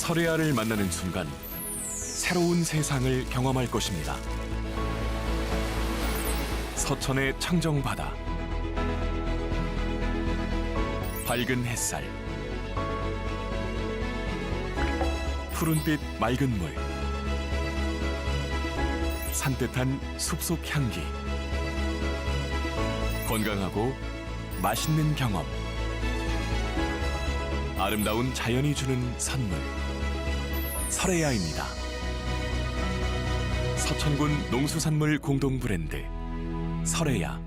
설혜아를 만나는 순간 새로운 세상을 경험할 것입니다. 서천의 청정바다, 밝은 햇살, 푸른빛 맑은 물, 산뜻한 숲속 향기, 건강하고 맛있는 경험, 아름다운 자연이 주는 선물, 설혜아입니다. 서천군 농수산물 공동 브랜드 설혜아.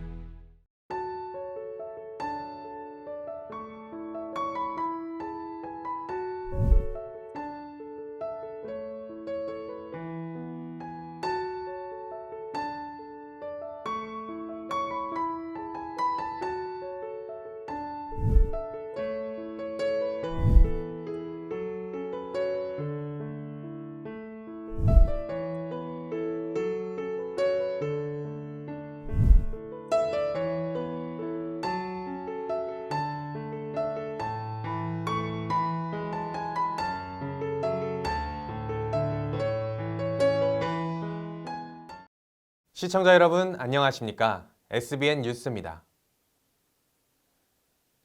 시청자 여러분 안녕하십니까? SBN 뉴스입니다.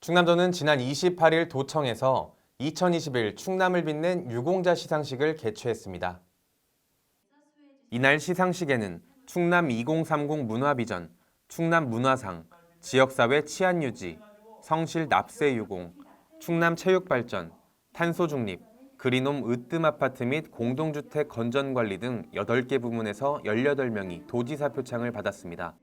충남도는 지난 28일 도청에서 2021 충남을 빛낸 유공자 시상식을 개최했습니다. 이날 시상식에는 충남 2030 문화비전, 충남 문화상, 지역사회 치안유지, 성실 납세유공, 충남 체육발전, 탄소중립, 그린홈 으뜸아파트 및 공동주택 건전관리 등 8개 부문에서 18명이 도지사 표창을 받았습니다.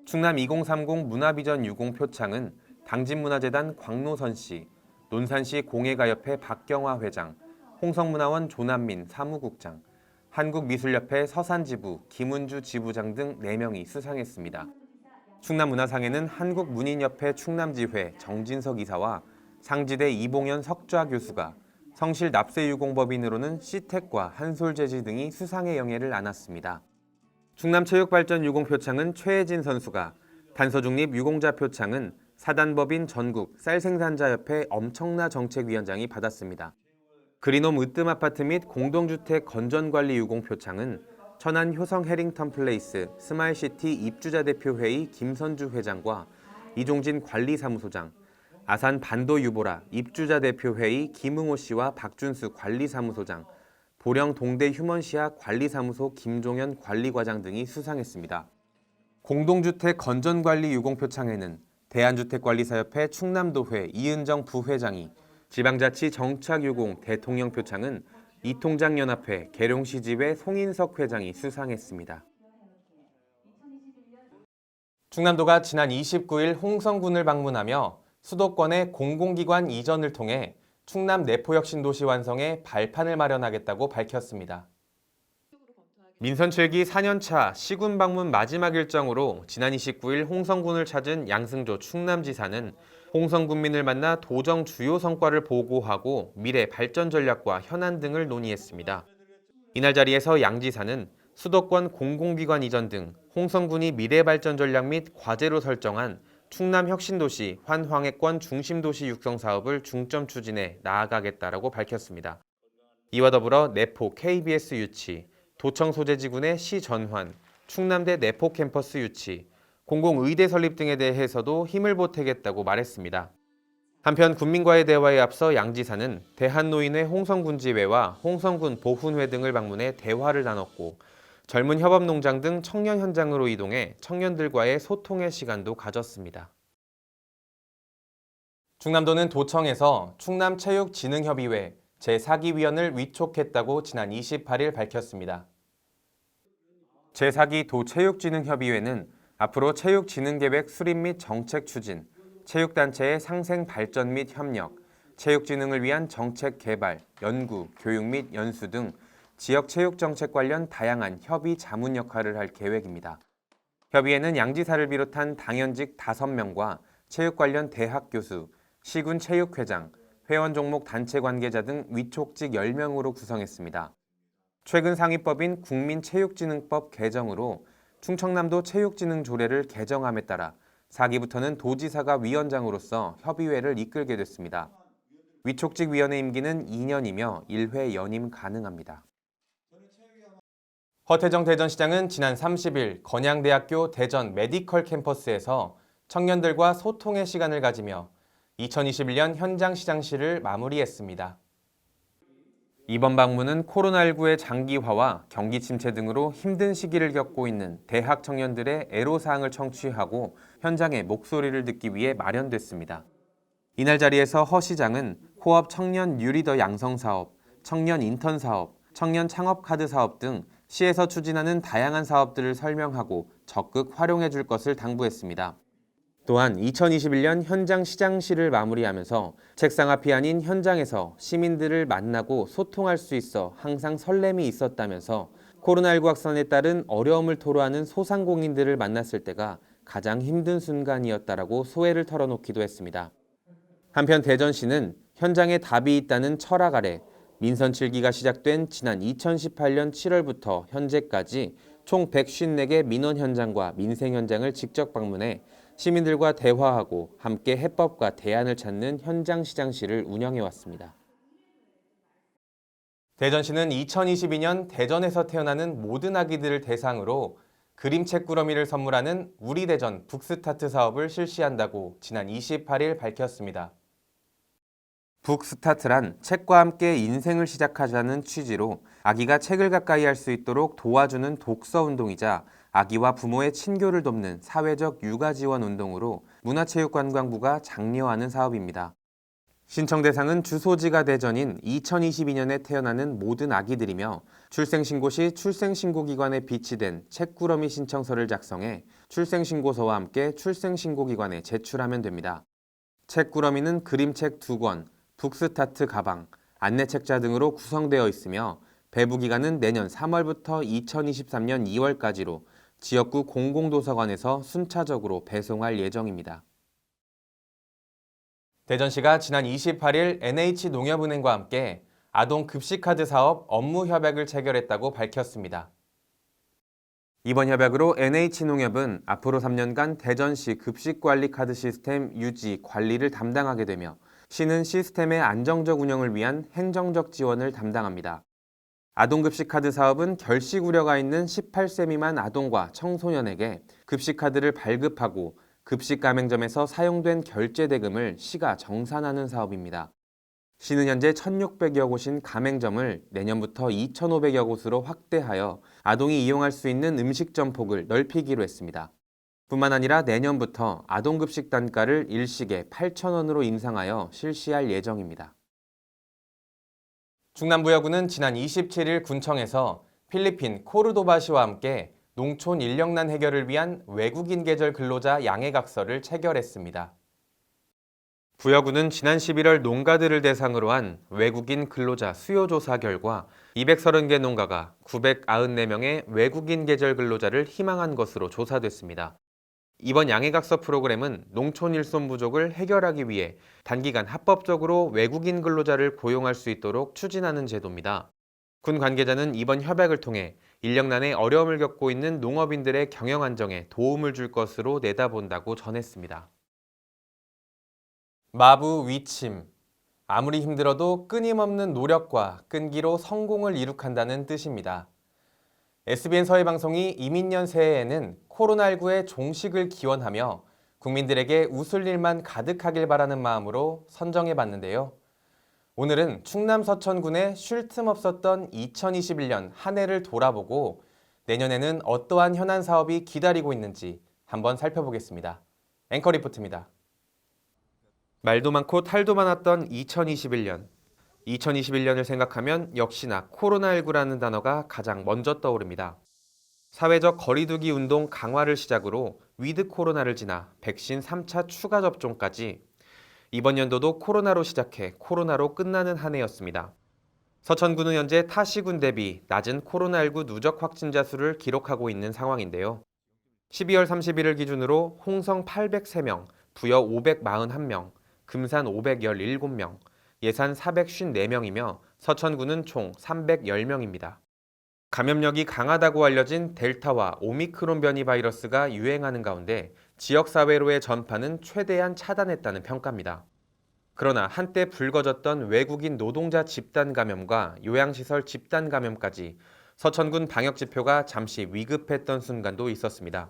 충남 2030 문화비전 유공 표창은 당진문화재단 광노선 씨, 논산시 공예가협회 박경화 회장, 홍성문화원 조남민 사무국장, 한국미술협회 서산지부 김은주 지부장 등 4명이 수상했습니다. 충남문화상에는 한국문인협회 충남지회 정진석 이사와 상지대 이봉현 석좌 교수가, 성실 납세유공법인으로는 시택과 한솔재지 등이 수상의 영예를 안았습니다. 충남체육발전 유공표창은 최혜진 선수가, 탄소중립 유공자 표창은 사단법인 전국 쌀생산자협회 엄청나 정책위원장이 받았습니다. 그린홈 으뜸아파트 및 공동주택 건전관리 유공표창은 천안 효성 해링턴 플레이스 스마일시티 입주자대표회의 김선주 회장과 이종진 관리사무소장, 아산 반도 유보라 입주자대표회의 김응호 씨와 박준수 관리사무소장, 보령 동대 휴먼시아 관리사무소 김종현 관리과장 등이 수상했습니다. 공동주택 건전관리 유공표창에는 대한주택관리사협회 충남도회 이은정 부회장이, 지방자치 정착유공 대통령표창은 이통장연합회 계룡시지회 송인석 회장이 수상했습니다. 충남도가 지난 29일 홍성군을 방문하며 수도권의 공공기관 이전을 통해 충남 내포혁신도시 완성에 발판을 마련하겠다고 밝혔습니다. 민선 7기 4년차 시군 방문 마지막 일정으로 지난 29일 홍성군을 찾은 양승조 충남지사는 홍성군민을 만나 도정 주요 성과를 보고하고 미래 발전 전략과 현안 등을 논의했습니다. 이날 자리에서 양 지사는 수도권 공공기관 이전 등 홍성군이 미래 발전 전략 및 과제로 설정한 충남 혁신도시 환황해권 중심도시 육성 사업을 중점 추진해 나아가겠다라고 밝혔습니다. 이와 더불어 내포 KBS 유치, 도청 소재지군의 시전환, 충남대 내포 캠퍼스 유치, 공공의대 설립 등에 대해서도 힘을 보태겠다고 말했습니다. 한편 군민과의 대화에 앞서 양 지사는 대한노인회 홍성군지회와 홍성군 보훈회 등을 방문해 대화를 나눴고, 젊은 협업농장 등 청년 현장으로 이동해 청년들과의 소통의 시간도 가졌습니다. 충남도는 도청에서 충남체육진흥협의회 제4기 위원을 위촉했다고 지난 28일 밝혔습니다. 제4기 도체육진흥협의회는 앞으로 체육진흥계획 수립 및 정책 추진, 체육단체의 상생 발전 및 협력, 체육진흥을 위한 정책 개발, 연구, 교육 및 연수 등 지역 체육 정책 관련 다양한 협의 자문 역할을 할 계획입니다. 협의회는 양지사를 비롯한 당연직 5명과 체육 관련 대학 교수, 시군 체육회장, 회원 종목 단체 관계자 등 위촉직 10명으로 구성했습니다. 최근 상위법인 국민체육진흥법 개정으로 충청남도 체육진흥 조례를 개정함에 따라 4기부터는 도지사가 위원장으로서 협의회를 이끌게 됐습니다. 위촉직위원회 임기는 2년이며 1회 연임 가능합니다. 허태정 대전시장은 지난 30일 건양대학교 대전 메디컬 캠퍼스에서 청년들과 소통의 시간을 가지며 2021년 현장시장실을 마무리했습니다. 이번 방문은 코로나19의 장기화와 경기 침체 등으로 힘든 시기를 겪고 있는 대학 청년들의 애로사항을 청취하고 현장의 목소리를 듣기 위해 마련됐습니다. 이날 자리에서 허 시장은 코업 청년 뉴리더 양성 사업, 청년 인턴 사업, 청년 창업 카드 사업 등 시에서 추진하는 다양한 사업들을 설명하고 적극 활용해 줄 것을 당부했습니다. 또한 2021년 현장 시장실을 마무리하면서 책상 앞이 아닌 현장에서 시민들을 만나고 소통할 수 있어 항상 설렘이 있었다면서 코로나19 확산에 따른 어려움을 토로하는 소상공인들을 만났을 때가 가장 힘든 순간이었다라고 소회를 털어놓기도 했습니다. 한편 대전시는 현장에 답이 있다는 철학 아래 민선 7기가 시작된 지난 2018년 7월부터 현재까지 총 154개 민원 현장과 민생 현장을 직접 방문해 시민들과 대화하고 함께 해법과 대안을 찾는 현장 시장실을 운영해왔습니다. 대전시는 2022년 대전에서 태어나는 모든 아기들을 대상으로 그림책 꾸러미를 선물하는 우리 대전 북스타트 사업을 실시한다고 지난 28일 밝혔습니다. 북스타트란 책과 함께 인생을 시작하자는 취지로 아기가 책을 가까이 할 수 있도록 도와주는 독서 운동이자 아기와 부모의 친교를 돕는 사회적 육아 지원 운동으로 문화체육관광부가 장려하는 사업입니다. 신청 대상은 주소지가 대전인 2022년에 태어나는 모든 아기들이며 출생신고 시 출생신고기관에 비치된 책꾸러미 신청서를 작성해 출생신고서와 함께 출생신고기관에 제출하면 됩니다. 책꾸러미는 그림책 2권, 북스타트 가방, 안내책자 등으로 구성되어 있으며 배부 기간은 내년 3월부터 2023년 2월까지로 지역구 공공도서관에서 순차적으로 배송할 예정입니다. 대전시가 지난 28일 NH농협은행과 함께 아동 급식카드 사업 업무 협약을 체결했다고 밝혔습니다. 이번 협약으로 NH농협은 앞으로 3년간 대전시 급식관리 카드 시스템 유지, 관리를 담당하게 되며 시는 시스템의 안정적 운영을 위한 행정적 지원을 담당합니다. 아동급식카드 사업은 결식 우려가 있는 18세 미만 아동과 청소년에게 급식카드를 발급하고 급식 가맹점에서 사용된 결제 대금을 시가 정산하는 사업입니다. 시는 현재 1,600여 곳인 가맹점을 내년부터 2,500여 곳으로 확대하여 아동이 이용할 수 있는 음식점 폭을 넓히기로 했습니다. 뿐만 아니라 내년부터 아동급식 단가를 일식에 8,000원으로 인상하여 실시할 예정입니다. 충남부여군은 지난 27일 군청에서 필리핀 코르도바시와 함께 농촌 인력난 해결을 위한 외국인 계절 근로자 양해각서를 체결했습니다. 부여군은 지난 11월 농가들을 대상으로 한 외국인 근로자 수요 조사 결과 230개 농가가 994명의 외국인 계절 근로자를 희망한 것으로 조사됐습니다. 이번 양해각서 프로그램은 농촌 일손 부족을 해결하기 위해 단기간 합법적으로 외국인 근로자를 고용할 수 있도록 추진하는 제도입니다. 군 관계자는 이번 협약을 통해 인력난에 어려움을 겪고 있는 농업인들의 경영 안정에 도움을 줄 것으로 내다본다고 전했습니다. 마부 위침. 아무리 힘들어도 끊임없는 노력과 끈기로 성공을 이룩한다는 뜻입니다. SBN 서해방송이 이민년 새해에는 코로나19의 종식을 기원하며 국민들에게 웃을 일만 가득하길 바라는 마음으로 선정해봤는데요. 오늘은 충남 서천군에 쉴 틈 없었던 2021년 한 해를 돌아보고 내년에는 어떠한 현안 사업이 기다리고 있는지 한번 살펴보겠습니다. 앵커 리포트입니다. 말도 많고 탈도 많았던 2021년. 2021년을 생각하면 역시나 코로나19라는 단어가 가장 먼저 떠오릅니다. 사회적 거리두기 운동 강화를 시작으로 위드 코로나를 지나 백신 3차 추가 접종까지 이번 연도도 코로나로 시작해 코로나로 끝나는 한 해였습니다. 서천군은 현재 타 시군 대비 낮은 코로나19 누적 확진자 수를 기록하고 있는 상황인데요. 12월 31일 기준으로 홍성 803명, 부여 541명, 금산 517명, 예산 454명이며 서천군은 총 310명입니다. 감염력이 강하다고 알려진 델타와 오미크론 변이 바이러스가 유행하는 가운데 지역사회로의 전파는 최대한 차단했다는 평가입니다. 그러나 한때 불거졌던 외국인 노동자 집단 감염과 요양시설 집단 감염까지 서천군 방역 지표가 잠시 위급했던 순간도 있었습니다.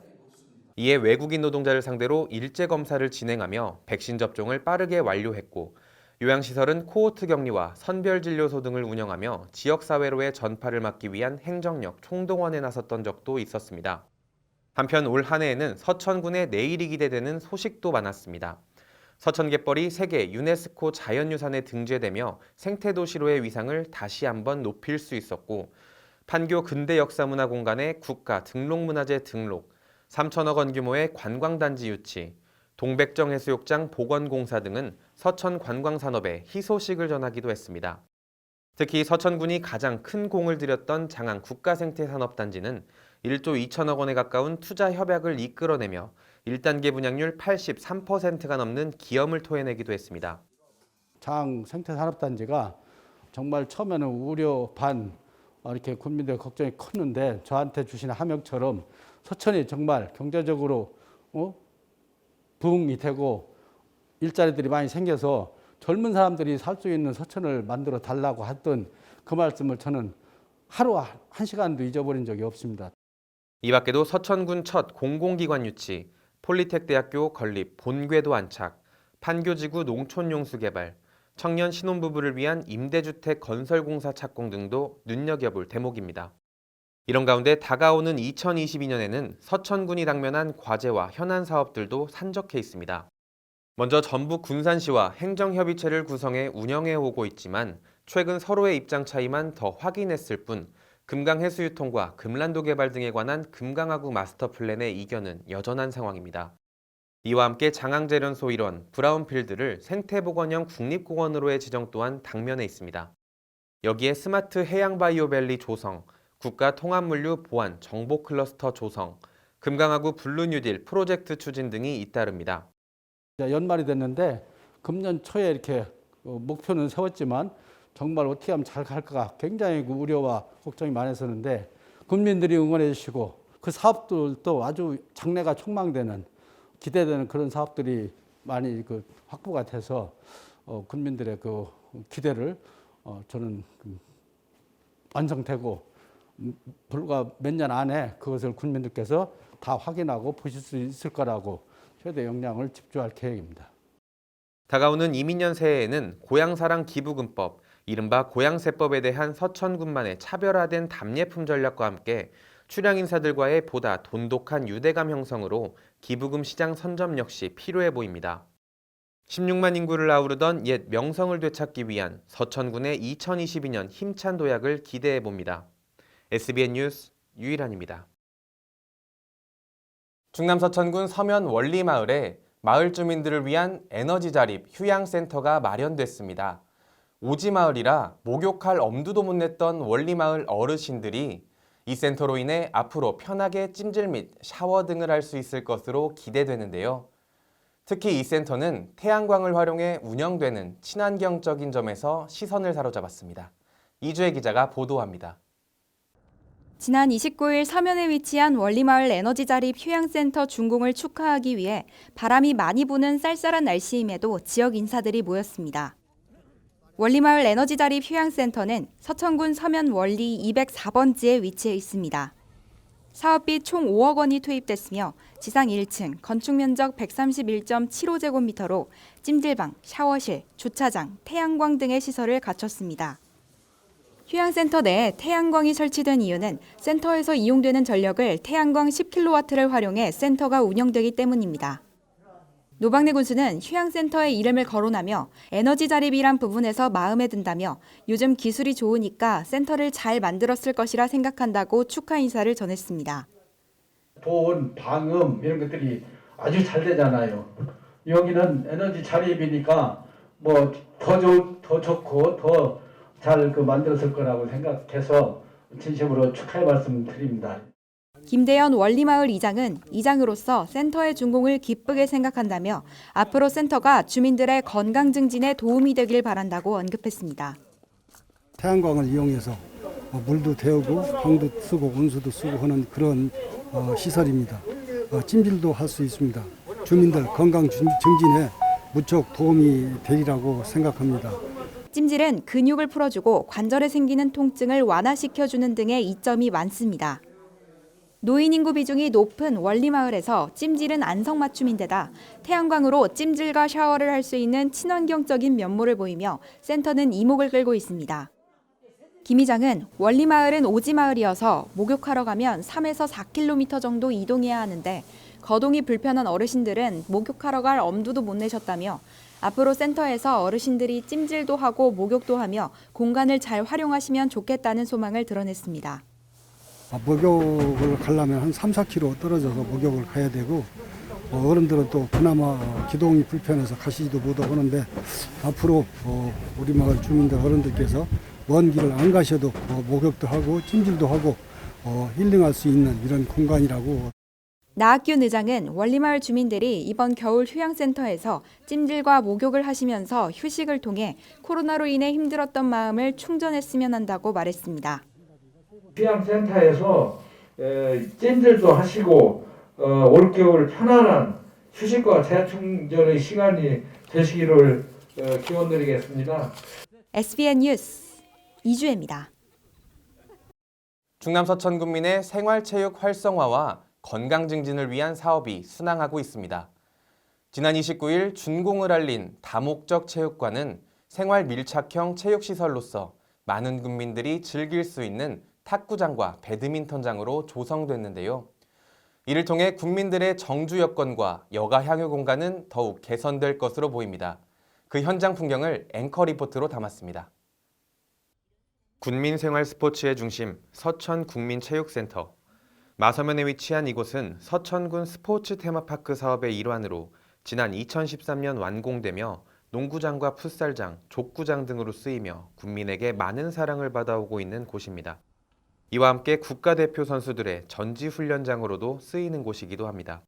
이에 외국인 노동자를 상대로 일제 검사를 진행하며 백신 접종을 빠르게 완료했고, 요양시설은 코호트 격리와 선별진료소 등을 운영하며 지역사회로의 전파를 막기 위한 행정력 총동원에 나섰던 적도 있었습니다. 한편 올 한 해에는 서천군의 내일이 기대되는 소식도 많았습니다. 서천갯벌이 세계 유네스코 자연유산에 등재되며 생태도시로의 위상을 다시 한번 높일 수 있었고, 판교 근대역사문화공간의 국가 등록문화재 등록, 3천억 원 규모의 관광단지 유치, 동백정 해수욕장 복원공사 등은 서천 관광산업에 희소식을 전하기도 했습니다. 특히 서천군이 가장 큰 공을 들였던 장안 국가생태산업단지는 1조 2천억 원에 가까운 투자 협약을 이끌어내며 1단계 분양률 83%가 넘는 기염을 토해내기도 했습니다. 장안 생태산업단지가 정말 처음에는 우려 반 이렇게 국민들의 걱정이 컸는데 저한테 주신 하명처럼 서천이 정말 경제적으로 부흥이 되고 일자리들이 많이 생겨서 젊은 사람들이 살 수 있는 서천을 만들어 달라고 했던 그 말씀을 저는 하루 한 시간도 잊어버린 적이 없습니다. 이 밖에도 서천군 첫 공공기관 유치, 폴리텍대학교 건립 본궤도 안착, 판교지구 농촌용수 개발, 청년 신혼부부를 위한 임대주택 건설공사 착공 등도 눈여겨볼 대목입니다. 이런 가운데 다가오는 2022년에는 서천군이 당면한 과제와 현안 사업들도 산적해 있습니다. 먼저 전북 군산시와 행정협의체를 구성해 운영해 오고 있지만 최근 서로의 입장 차이만 더 확인했을 뿐 금강해수유통과 금란도 개발 등에 관한 금강하구 마스터 플랜의 이견은 여전한 상황입니다. 이와 함께 장항제련소 일원 브라운필드를 생태보건형 국립공원으로의 지정 또한 당면에 있습니다. 여기에 스마트 해양바이오밸리 조성, 국가통합물류 보안 정보클러스터 조성, 금강하구 블루뉴딜 프로젝트 추진 등이 잇따릅니다. 연말이 됐는데 금년 초에 이렇게 목표는 세웠지만 정말 어떻게 하면 잘 갈까 굉장히 우려와 걱정이 많았었는데 국민들이 응원해 주시고 그 사업들도 아주 장래가 촉망되는 기대되는 그런 사업들이 많이 확보가 돼서 국민들의 그 기대를 저는 완성되고 불과 몇 년 안에 그것을 국민들께서 다 확인하고 보실 수 있을 거라고 최대 역량을 집중할 계획입니다. 다가오는 이민년 새해에는 고향사랑 기부금법, 이른바 고향세법에 대한 서천군만의 차별화된 답례품 전략과 함께 출향 인사들과의 보다 돈독한 유대감 형성으로 기부금 시장 선점 역시 필요해 보입니다. 16만 인구를 아우르던 옛 명성을 되찾기 위한 서천군의 2022년 힘찬 도약을 기대해 봅니다. SBN 뉴스 유일한입니다. 충남 서천군 서면 원리마을에 마을 주민들을 위한 에너지 자립 휴양센터가 마련됐습니다. 오지마을이라 목욕할 엄두도 못 냈던 원리마을 어르신들이 이 센터로 인해 앞으로 편하게 찜질 및 샤워 등을 할 수 있을 것으로 기대되는데요. 특히 이 센터는 태양광을 활용해 운영되는 친환경적인 점에서 시선을 사로잡았습니다. 이주혜 기자가 보도합니다. 지난 29일 서면에 위치한 원리마을 에너지자립 휴양센터 준공을 축하하기 위해 바람이 많이 부는 쌀쌀한 날씨임에도 지역 인사들이 모였습니다. 원리마을 에너지자립 휴양센터는 서천군 서면 원리 204번지에 위치해 있습니다. 사업비 총 5억 원이 투입됐으며 지상 1층, 건축 면적 131.75제곱미터로 찜질방, 샤워실, 주차장, 태양광 등의 시설을 갖췄습니다. 휴양센터 내에 태양광이 설치된 이유는 센터에서 이용되는 전력을 태양광 10kW를 활용해 센터가 운영되기 때문입니다. 노박래 군수는 휴양센터의 이름을 거론하며 에너지 자립이란 부분에서 마음에 든다며 요즘 기술이 좋으니까 센터를 잘 만들었을 것이라 생각한다고 축하 인사를 전했습니다. 보온, 방음 이런 것들이 아주 잘 되잖아요. 여기는 에너지 자립이니까 뭐 더 좋고 더 잘 만들었을 거라고 생각해서 진심으로 축하의 말씀 드립니다. 김대현 원리마을 이장은 이장으로서 센터의 준공을 기쁘게 생각한다며 앞으로 센터가 주민들의 건강 증진에 도움이 되길 바란다고 언급했습니다. 태양광을 이용해서 물도 데우고 방도 쓰고 온수도 쓰고 하는 그런 시설입니다. 찜질도 할 수 있습니다. 주민들 건강 증진에 무척 도움이 되리라고 생각합니다. 찜질은 근육을 풀어주고 관절에 생기는 통증을 완화시켜주는 등의 이점이 많습니다. 노인 인구 비중이 높은 원리마을에서 찜질은 안성맞춤인데다 태양광으로 찜질과 샤워를 할 수 있는 친환경적인 면모를 보이며 센터는 이목을 끌고 있습니다. 김 이장은 원리마을은 오지마을이어서 목욕하러 가면 3에서 4km 정도 이동해야 하는데 거동이 불편한 어르신들은 목욕하러 갈 엄두도 못 내셨다며 앞으로 센터에서 어르신들이 찜질도 하고 목욕도 하며 공간을 잘 활용하시면 좋겠다는 소망을 드러냈습니다. 목욕을 가려면 한 3, 4km 떨어져서 목욕을 가야 되고 어른들은 또 그나마 기동이 불편해서 가시지도 못하고 하는데 앞으로 우리 마을 주민들 어른들께서 먼 길을 안 가셔도 목욕도 하고 찜질도 하고 힐링할 수 있는 이런 공간이라고. 나학균 의장은 원리마을 주민들이 이번 겨울 휴양센터에서 찜질과 목욕을 하시면서 휴식을 통해 코로나로 인해 힘들었던 마음을 충전했으면 한다고 말했습니다. 휴양센터에서 찜질도 하시고 올겨울 편안한 휴식과 재충전의 시간이 되시기를 기원드리겠습니다. SBN 뉴스 이주혜입니다. 충남 서천 군민의 생활체육 활성화와 건강 증진을 위한 사업이 순항하고 있습니다. 지난 29일 준공을 알린 다목적 체육관은 생활 밀착형 체육시설로서 많은 군민들이 즐길 수 있는 탁구장과 배드민턴장으로 조성됐는데요. 이를 통해 군민들의 정주 여건과 여가 향유 공간은 더욱 개선될 것으로 보입니다. 그 현장 풍경을 앵커 리포트로 담았습니다. 군민 생활 스포츠의 중심 서천국민체육센터. 마서면에 위치한 이곳은 서천군 스포츠 테마파크 사업의 일환으로 지난 2013년 완공되며 농구장과 풋살장, 족구장 등으로 쓰이며 군민에게 많은 사랑을 받아오고 있는 곳입니다. 이와 함께 국가대표 선수들의 전지훈련장으로도 쓰이는 곳이기도 합니다.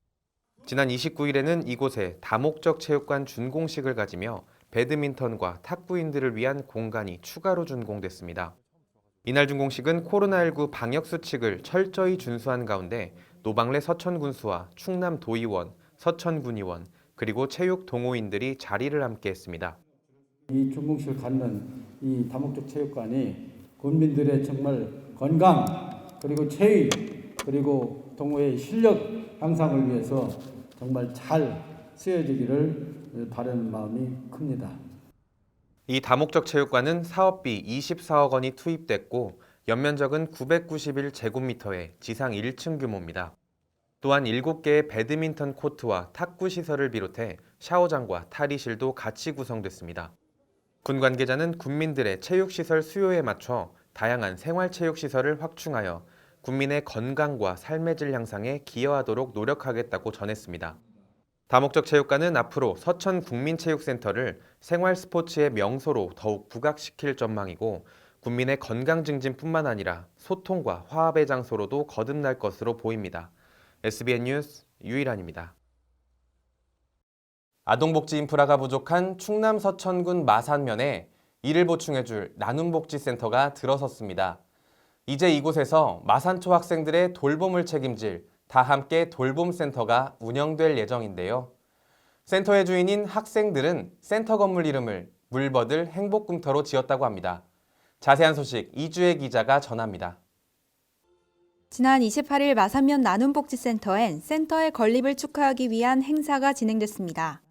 지난 29일에는 이곳에 다목적 체육관 준공식을 가지며 배드민턴과 탁구인들을 위한 공간이 추가로 준공됐습니다. 이날 준공식은 코로나19 방역수칙을 철저히 준수한 가운데 노방래 서천군수와 충남도의원, 서천군의원, 그리고 체육동호인들이 자리를 함께했습니다. 이 준공식을 갖는 이 다목적 체육관이 국민들의 정말 건강 그리고 체위 그리고 동호회 실력 향상을 위해서 정말 잘 쓰여지기를 바라는 마음이 큽니다. 이 다목적 체육관은 사업비 24억 원이 투입됐고 연면적은 991제곱미터의 지상 1층 규모입니다. 또한 7개의 배드민턴 코트와 탁구 시설을 비롯해 샤워장과 탈의실도 같이 구성됐습니다. 군 관계자는 군민들의 체육시설 수요에 맞춰 다양한 생활체육시설을 확충하여 군민의 건강과 삶의 질 향상에 기여하도록 노력하겠다고 전했습니다. 다목적 체육관은 앞으로 서천국민체육센터를 생활스포츠의 명소로 더욱 부각시킬 전망이고 군민의 건강 증진뿐만 아니라 소통과 화합의 장소로도 거듭날 것으로 보입니다. SBN 뉴스 유일한입니다. 아동복지 인프라가 부족한 충남 서천군 마산면에 이를 보충해줄 나눔복지센터가 들어섰습니다. 이제 이곳에서 마산초 학생들의 돌봄을 책임질 다함께 돌봄센터가 운영될 예정인데요. 센터의 주인인 학생들은 센터 건물 이름을 물버들 행복꿈터로 지었다고 합니다. 자세한 소식 이주혜 기자가 전합니다. 지난 28일 마산면 나눔복지센터엔 센터의 건립을 축하하기 위한 행사가 진행됐습니다.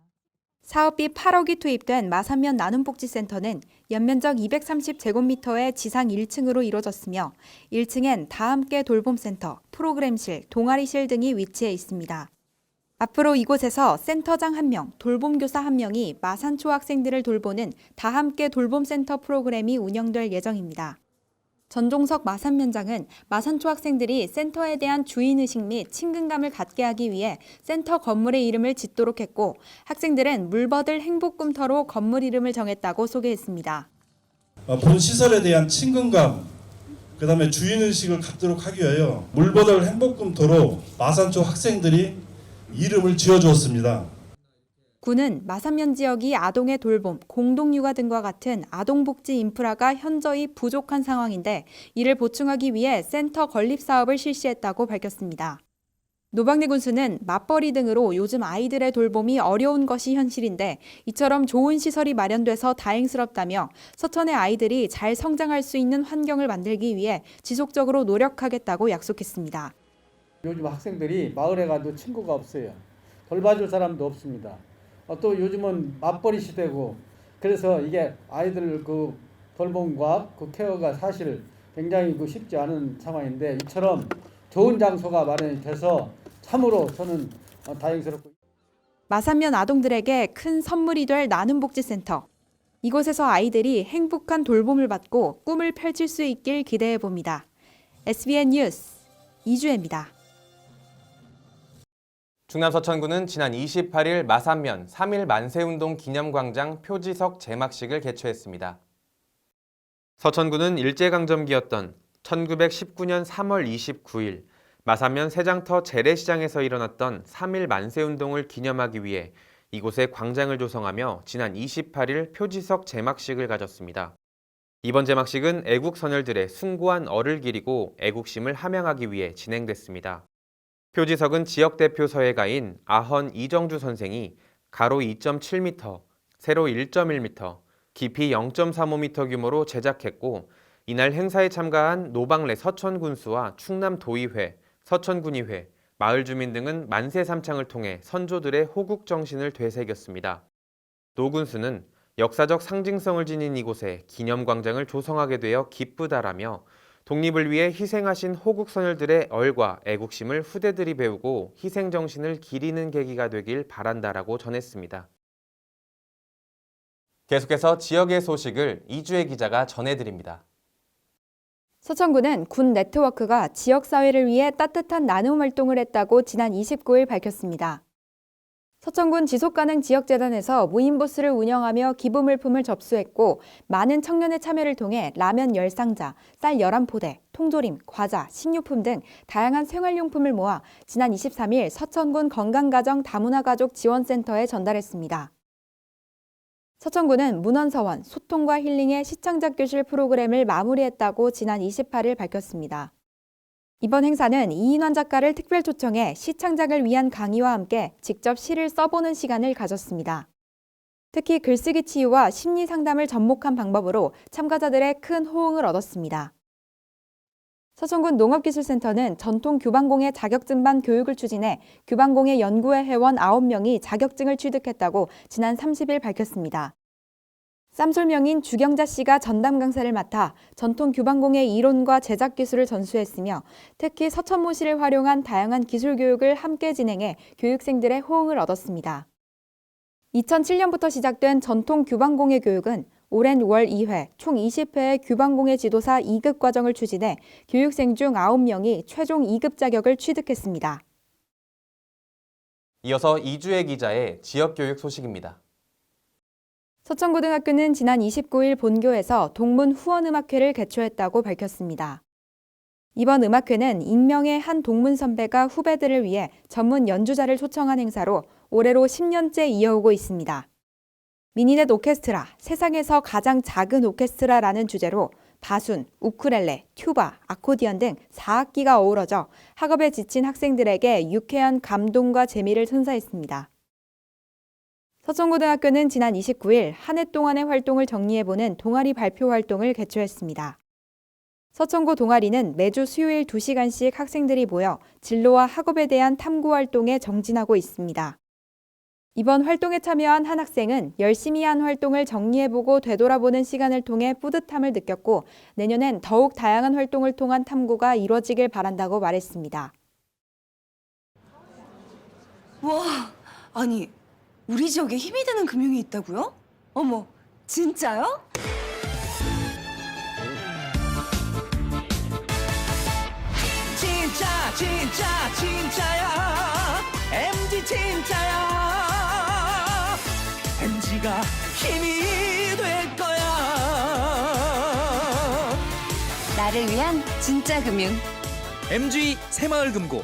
사업비 8억이 투입된 마산면 나눔복지센터는 연면적 230제곱미터의 지상 1층으로 이루어졌으며 1층엔 다함께 돌봄센터, 프로그램실, 동아리실 등이 위치해 있습니다. 앞으로 이곳에서 센터장 1명, 돌봄교사 1명이 마산초 학생들을 돌보는 다함께 돌봄센터 프로그램이 운영될 예정입니다. 전종석 마산면장은 마산초 학생들이 센터에 대한 주인의식 및 친근감을 갖게 하기 위해 센터 건물의 이름을 짓도록 했고 학생들은 물버들 행복꿈터로 건물 이름을 정했다고 소개했습니다. 본 시설에 대한 친근감, 그다음에 주인의식을 갖도록 하기 위하여 물버들 행복꿈터로 마산초 학생들이 이름을 지어주었습니다. 군은 마산면 지역이 아동의 돌봄, 공동육아 등과 같은 아동복지 인프라가 현저히 부족한 상황인데 이를 보충하기 위해 센터 건립 사업을 실시했다고 밝혔습니다. 노박래 군수는 맞벌이 등으로 요즘 아이들의 돌봄이 어려운 것이 현실인데 이처럼 좋은 시설이 마련돼서 다행스럽다며 서천의 아이들이 잘 성장할 수 있는 환경을 만들기 위해 지속적으로 노력하겠다고 약속했습니다. 요즘 학생들이 마을에 가도 친구가 없어요. 돌봐줄 사람도 없습니다. 또 요즘은 맞벌이 시대고 그래서 이게 아이들 그 돌봄과 그 케어가 사실 굉장히 쉽지 않은 상황인데 이처럼 좋은 장소가 마련이 돼서 참으로 저는 다행스럽고. 마산면 아동들에게 큰 선물이 될 나눔복지센터. 이곳에서 아이들이 행복한 돌봄을 받고 꿈을 펼칠 수 있길 기대해 봅니다. SBN 뉴스 이주혜입니다. 충남 서천군은 지난 28일 마산면 3.1 만세운동 기념광장 표지석 제막식을 개최했습니다. 서천군은 일제강점기였던 1919년 3월 29일 마산면 세장터 재래시장에서 일어났던 3.1 만세운동을 기념하기 위해 이곳에 광장을 조성하며 지난 28일 표지석 제막식을 가졌습니다. 이번 제막식은 애국 선열들의 숭고한 얼을 기리고 애국심을 함양하기 위해 진행됐습니다. 표지석은 지역 대표 서예가인 아헌 이정주 선생이 가로 2.7m, 세로 1.1m, 깊이 0.35m 규모로 제작했고 이날 행사에 참가한 노박래 서천군수와 충남도의회, 서천군의회, 마을 주민 등은 만세 삼창을 통해 선조들의 호국 정신을 되새겼습니다. 노 군수는 역사적 상징성을 지닌 이곳에 기념광장을 조성하게 되어 기쁘다라며 독립을 위해 희생하신 호국 선열들의 얼과 애국심을 후대들이 배우고 희생 정신을 기리는 계기가 되길 바란다라고 전했습니다. 계속해서 지역의 소식을 이주혜 기자가 전해드립니다. 서천군은 군 네트워크가 지역사회를 위해 따뜻한 나눔 활동을 했다고 지난 29일 밝혔습니다. 서천군 지속가능지역재단에서 무인부스를 운영하며 기부물품을 접수했고 많은 청년의 참여를 통해 라면 10상자, 쌀 11포대, 통조림, 과자, 식료품 등 다양한 생활용품을 모아 지난 23일 서천군 건강가정 다문화가족 지원센터에 전달했습니다. 서천군은 문헌서원, 소통과 힐링의 시창작 교실 프로그램을 마무리했다고 지난 28일 밝혔습니다. 이번 행사는 이인환 작가를 특별 초청해 시창작을 위한 강의와 함께 직접 시를 써보는 시간을 가졌습니다. 특히 글쓰기 치유와 심리 상담을 접목한 방법으로 참가자들의 큰 호응을 얻었습니다. 서천군 농업기술센터는 전통 규방공예 자격증반 교육을 추진해 규방공예 연구회 회원 9명이 자격증을 취득했다고 지난 30일 밝혔습니다. 쌈솔명인 주경자 씨가 전담 강사를 맡아 전통 규방공예 이론과 제작 기술을 전수했으며 특히 서천모시를 활용한 다양한 기술 교육을 함께 진행해 교육생들의 호응을 얻었습니다. 2007년부터 시작된 전통 규방공예 교육은 올해는 월 2회, 총 20회의 규방공예 지도사 2급 과정을 추진해 교육생 중 9명이 최종 2급 자격을 취득했습니다. 이어서 이주혜 기자의 지역교육 소식입니다. 서천고등학교는 지난 29일 본교에서 동문 후원음악회를 개최했다고 밝혔습니다. 이번 음악회는 익명의 한 동문 선배가 후배들을 위해 전문 연주자를 초청한 행사로 올해로 10년째 이어오고 있습니다. 미니넷 오케스트라, 세상에서 가장 작은 오케스트라라는 주제로 바순, 우쿨렐레, 튜바, 아코디언 등 4악기가 어우러져 학업에 지친 학생들에게 유쾌한 감동과 재미를 선사했습니다. 서천고등학교는 지난 29일 한 해 동안의 활동을 정리해보는 동아리 발표 활동을 개최했습니다. 서천고 동아리는 매주 수요일 2시간씩 학생들이 모여 진로와 학업에 대한 탐구 활동에 정진하고 있습니다. 이번 활동에 참여한 한 학생은 열심히 한 활동을 정리해보고 되돌아보는 시간을 통해 뿌듯함을 느꼈고 내년엔 더욱 다양한 활동을 통한 탐구가 이루어지길 바란다고 말했습니다. 와, 아니 우리 지역에 힘이 되는 금융이 있다고요? 어머, 진짜요? 진짜야 MG 진짜야 MG가 힘이 될 거야 나를 위한 진짜 금융 MG 새마을금고.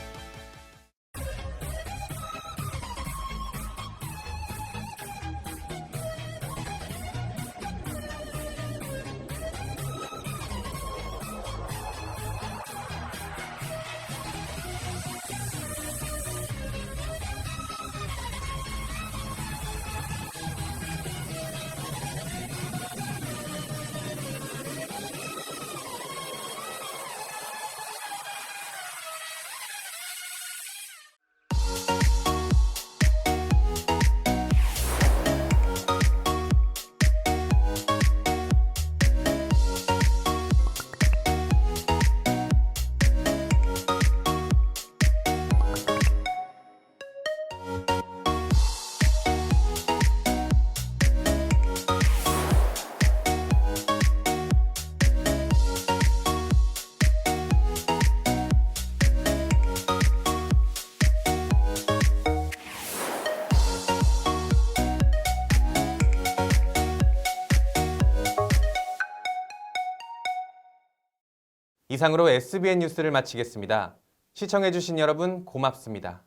이상으로 SBN 뉴스를 마치겠습니다. 시청해주신 여러분 고맙습니다.